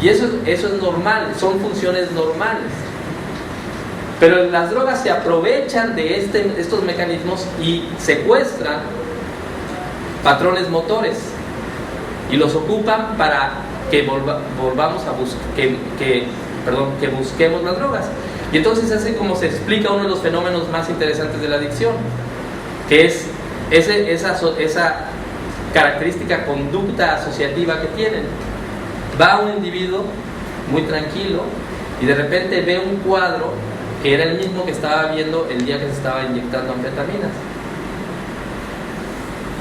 Y eso es normal, son funciones normales. Pero las drogas se aprovechan de estos mecanismos y secuestran patrones motores y los ocupan para que volvamos a que busquemos las drogas. Y entonces así como se explica uno de los fenómenos más interesantes de la adicción, que es esa característica conducta asociativa que tienen. Va un individuo muy tranquilo y de repente ve un cuadro que era el mismo que estaba viendo el día que se estaba inyectando anfetaminas.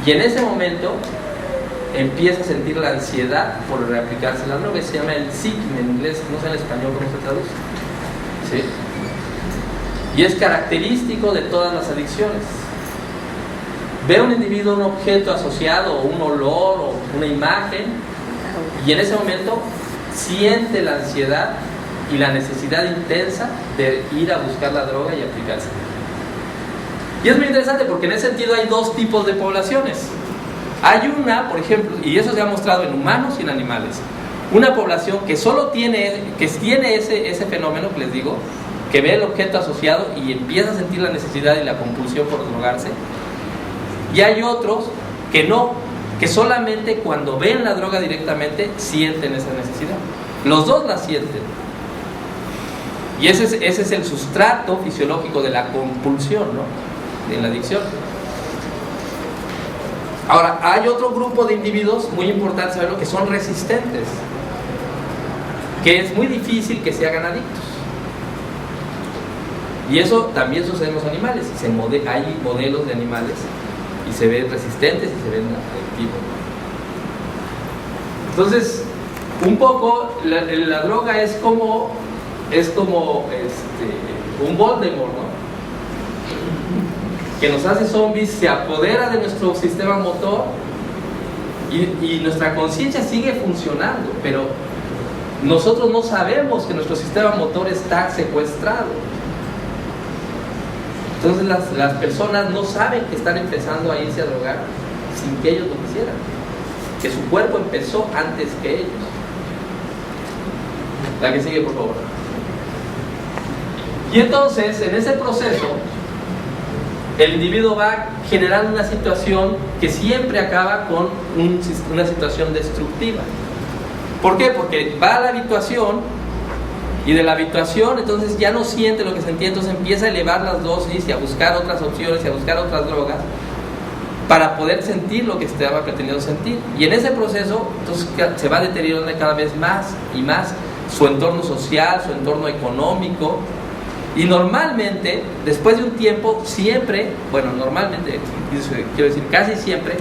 Y en ese momento empieza a sentir la ansiedad por reaplicarse la droga, que se llama el seeking en inglés, no sé en español cómo se traduce. ¿Sí? Y es característico de todas las adicciones. Ve un individuo un objeto asociado, o un olor, o una imagen, y en ese momento siente la ansiedad y la necesidad intensa de ir a buscar la droga y aplicarse. Y es muy interesante porque en ese sentido hay dos tipos de poblaciones. Hay una, por ejemplo, y eso se ha mostrado en humanos y en animales, una población que solo tiene ese fenómeno que les digo, que ve el objeto asociado y empieza a sentir la necesidad y la compulsión por drogarse. Y hay otros que no, que solamente cuando ven la droga directamente sienten esa necesidad. Los dos la sienten. Y ese es el sustrato fisiológico de la compulsión, ¿no? De la adicción. Ahora, hay otro grupo de individuos, muy importante saberlo, que son resistentes, que es muy difícil que se hagan adictos. Y eso también sucede en los animales. Hay modelos de animales y se ven resistentes y se ven adictivos. Entonces, un poco la droga es como un Voldemort, ¿no? Que nos hace zombies, se apodera de nuestro sistema motor y nuestra conciencia sigue funcionando, pero nosotros no sabemos que nuestro sistema motor está secuestrado. Entonces las personas no saben que están empezando a irse a drogar sin que ellos lo quisieran, que su cuerpo empezó antes que ellos. La que sigue, por favor. Y entonces, en ese proceso, el individuo va generando una situación que siempre acaba con una situación destructiva. ¿Por qué? Porque va a la habituación y de la habituación entonces ya no siente lo que sentía, entonces empieza a elevar las dosis y a buscar otras opciones y a buscar otras drogas para poder sentir lo que estaba pretendiendo sentir. Y en ese proceso entonces se va deteriorando cada vez más y más su entorno social, su entorno económico. Y normalmente, después de un tiempo, siempre, bueno, normalmente, quiero decir, casi siempre,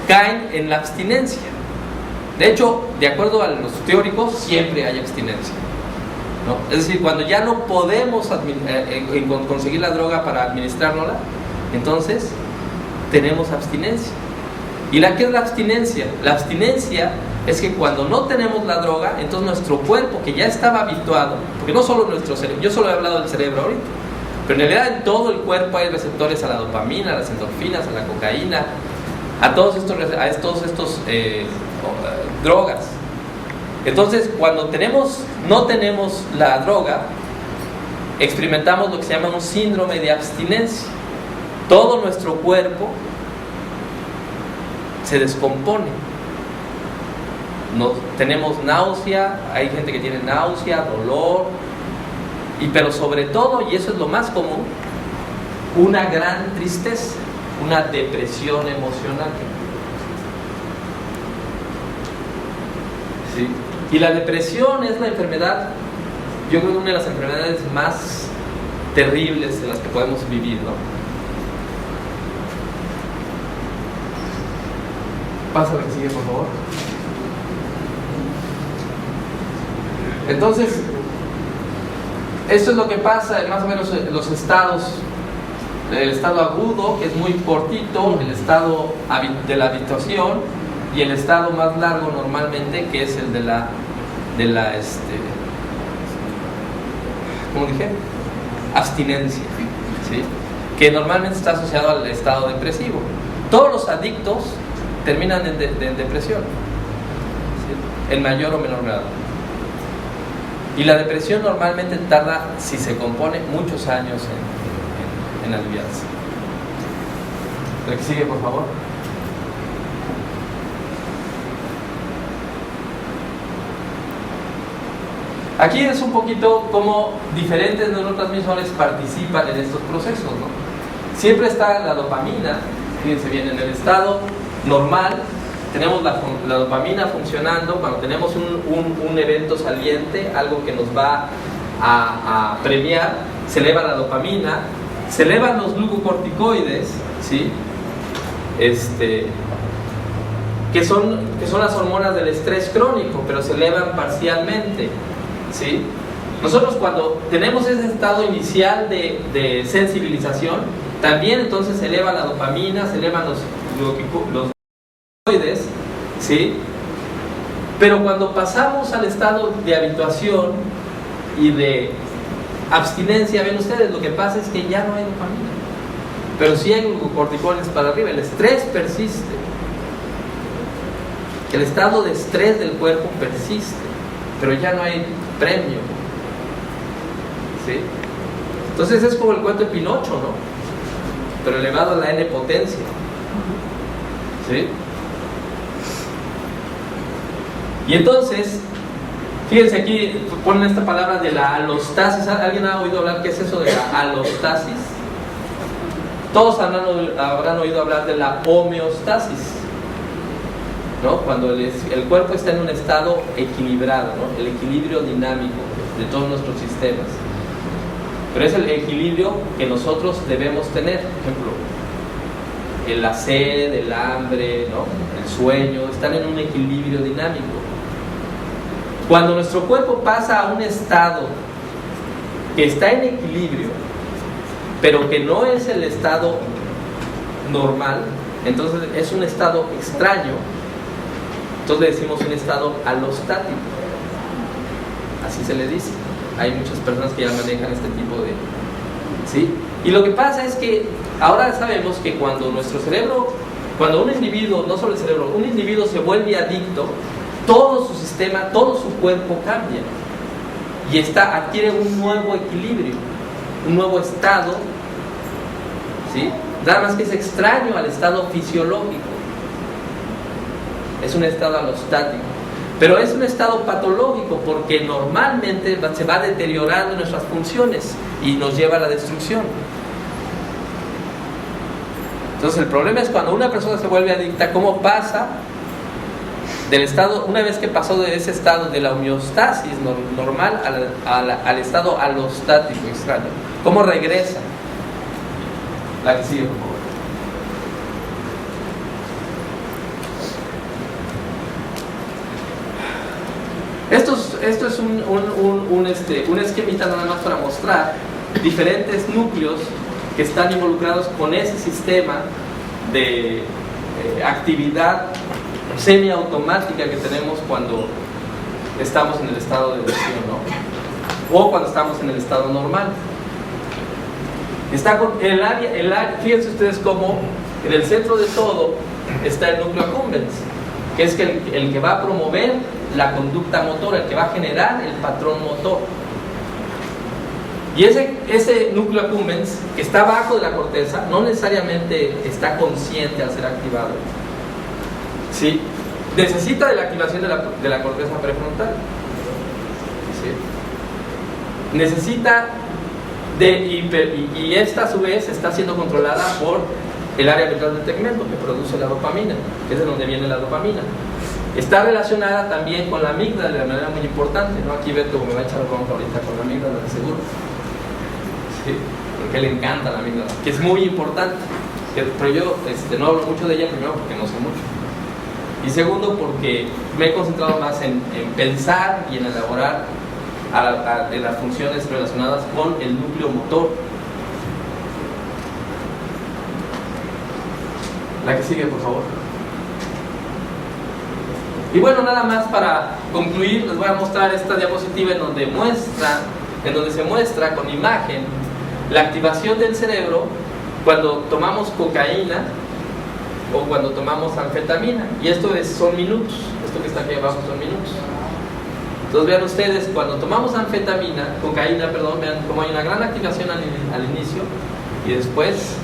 caen en la abstinencia. De hecho, de acuerdo a los teóricos, siempre hay abstinencia, ¿no? Es decir, cuando ya no podemos conseguir la droga para administrárnosla, entonces tenemos abstinencia. ¿Y qué es la abstinencia? La abstinencia es que cuando no tenemos la droga, entonces nuestro cuerpo, que ya estaba habituado, porque no solo nuestro cerebro, yo solo he hablado del cerebro ahorita, pero en realidad en todo el cuerpo hay receptores a la dopamina, a las endorfinas, a la cocaína, a todos estos drogas. Entonces, cuando no tenemos la droga, experimentamos lo que se llama un síndrome de abstinencia. Todo nuestro cuerpo se descompone. Tenemos náusea, hay gente que tiene náusea, dolor, pero sobre todo, y eso es lo más común, una gran tristeza, una depresión emocional. ¿Sí? Y la depresión es la enfermedad, yo creo que una de las enfermedades más terribles en las que podemos vivir, ¿no? Pasa la que sigue, por favor. Entonces, esto es lo que pasa en más o menos los estados. El estado agudo, que es muy cortito, el estado de la habituación, y el estado más largo normalmente, que es el de la ¿cómo dije? Abstinencia, ¿sí? Que normalmente está asociado al estado depresivo. Todos los adictos terminan en depresión, ¿sí? En mayor o menor grado. Y la depresión normalmente tarda, si se compone, muchos años en aliviarse. ¿El que sigue, por favor? Aquí es un poquito cómo diferentes neurotransmisores participan en estos procesos, ¿no? Siempre está la dopamina, fíjense bien, en el estado normal tenemos la dopamina funcionando cuando tenemos un evento saliente, algo que nos va a premiar, se eleva la dopamina, se elevan los glucocorticoides, ¿sí? Que son las hormonas del estrés crónico, pero se elevan parcialmente, ¿sí? Nosotros cuando tenemos ese estado inicial de sensibilización, también entonces se eleva la dopamina, se elevan los glucocorticoides, ¿sí? Pero cuando pasamos al estado de habituación y de abstinencia, ven ustedes, lo que pasa es que ya no hay dopamina, pero sí hay glucocorticoides para arriba, el estrés persiste, el estado de estrés del cuerpo persiste, pero ya no hay premio, ¿sí? Entonces es como el cuento de Pinocho, ¿no? Pero elevado a la n potencia, ¿sí? Y entonces, fíjense aquí, ponen esta palabra de la alostasis. ¿Alguien ha oído hablar qué es eso de la alostasis? Todos habrán oído hablar de la homeostasis, ¿no? Cuando el cuerpo está en un estado equilibrado, ¿no? El equilibrio dinámico de todos nuestros sistemas. Pero es el equilibrio que nosotros debemos tener. Por ejemplo, la sed, el hambre, ¿no? El sueño, están en un equilibrio dinámico. Cuando nuestro cuerpo pasa a un estado que está en equilibrio, pero que no es el estado normal, entonces es un estado extraño, entonces le decimos un estado alostático, así se le dice. Hay muchas personas que ya manejan este tipo de... ¿sí? Y lo que pasa es que ahora sabemos que cuando nuestro cerebro, cuando un individuo, no solo el cerebro, un individuo se vuelve adicto, todo su sistema, todo su cuerpo cambia y adquiere un nuevo equilibrio, un nuevo estado, ¿sí? Nada más que es extraño al estado fisiológico, es un estado alostático, pero es un estado patológico porque normalmente se va deteriorando nuestras funciones y nos lleva a la destrucción. Entonces el problema es cuando una persona se vuelve adicta, ¿cómo pasa del estado, una vez que pasó de ese estado de la homeostasis normal al estado alostático extraño? ¿Cómo regresa? La que sigue, por favor. Esto es un esquemita nada más para mostrar diferentes núcleos que están involucrados con ese sistema de actividad semiautomática que tenemos cuando estamos en el estado de depresión, ¿no? O cuando estamos en el estado normal. Está con fíjense ustedes cómo en el centro de todo está el núcleo accumbens, que es el que va a promover la conducta motora, el que va a generar el patrón motor. Y ese núcleo accumbens, que está abajo de la corteza, no necesariamente está consciente al ser activado, ¿sí? Necesita de la activación de la corteza prefrontal, ¿sí? Necesita y esta a su vez está siendo controlada por el área ventral del tegmento, que produce la dopamina, que es de donde viene la dopamina. Está relacionada también con la amígdala de manera muy importante, ¿no? Aquí Beto me va a echar bronca ahorita con la amígdala, de seguro, ¿sí? Porque le encanta la amígdala, que es muy importante. Pero yo no hablo mucho de ella, primero porque no sé mucho, y segundo porque me he concentrado más en pensar y en elaborar en las funciones relacionadas con el núcleo motor. La que sigue, por favor. Y bueno, nada más para concluir, les voy a mostrar esta diapositiva en donde se muestra con imagen la activación del cerebro cuando tomamos cocaína o cuando tomamos anfetamina. Y esto son minutos, esto que está aquí abajo son minutos. Entonces vean ustedes, cuando tomamos anfetamina, cocaína, perdón, vean cómo hay una gran activación al inicio y después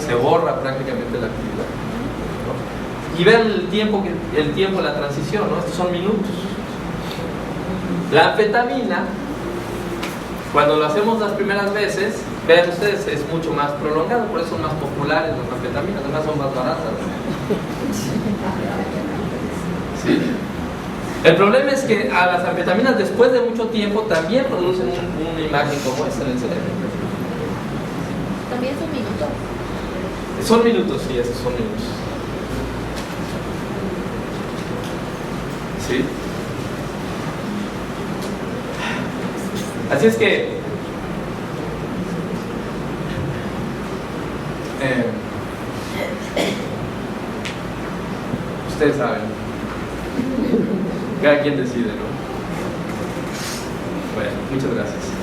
se borra prácticamente la actividad, ¿no? Y vean el tiempo, la transición, ¿no? Estos son minutos. La anfetamina, cuando lo hacemos las primeras veces, vean ustedes, es mucho más prolongado, por eso son más populares las anfetaminas, además son más baratas. Sí. El problema es que a las anfetaminas después de mucho tiempo también producen una imagen como esta en el cerebro. También son minutos. Son minutos, sí, estos son minutos. ¿Sí? Así es que ustedes saben, cada quien decide, ¿no? Bueno, muchas gracias.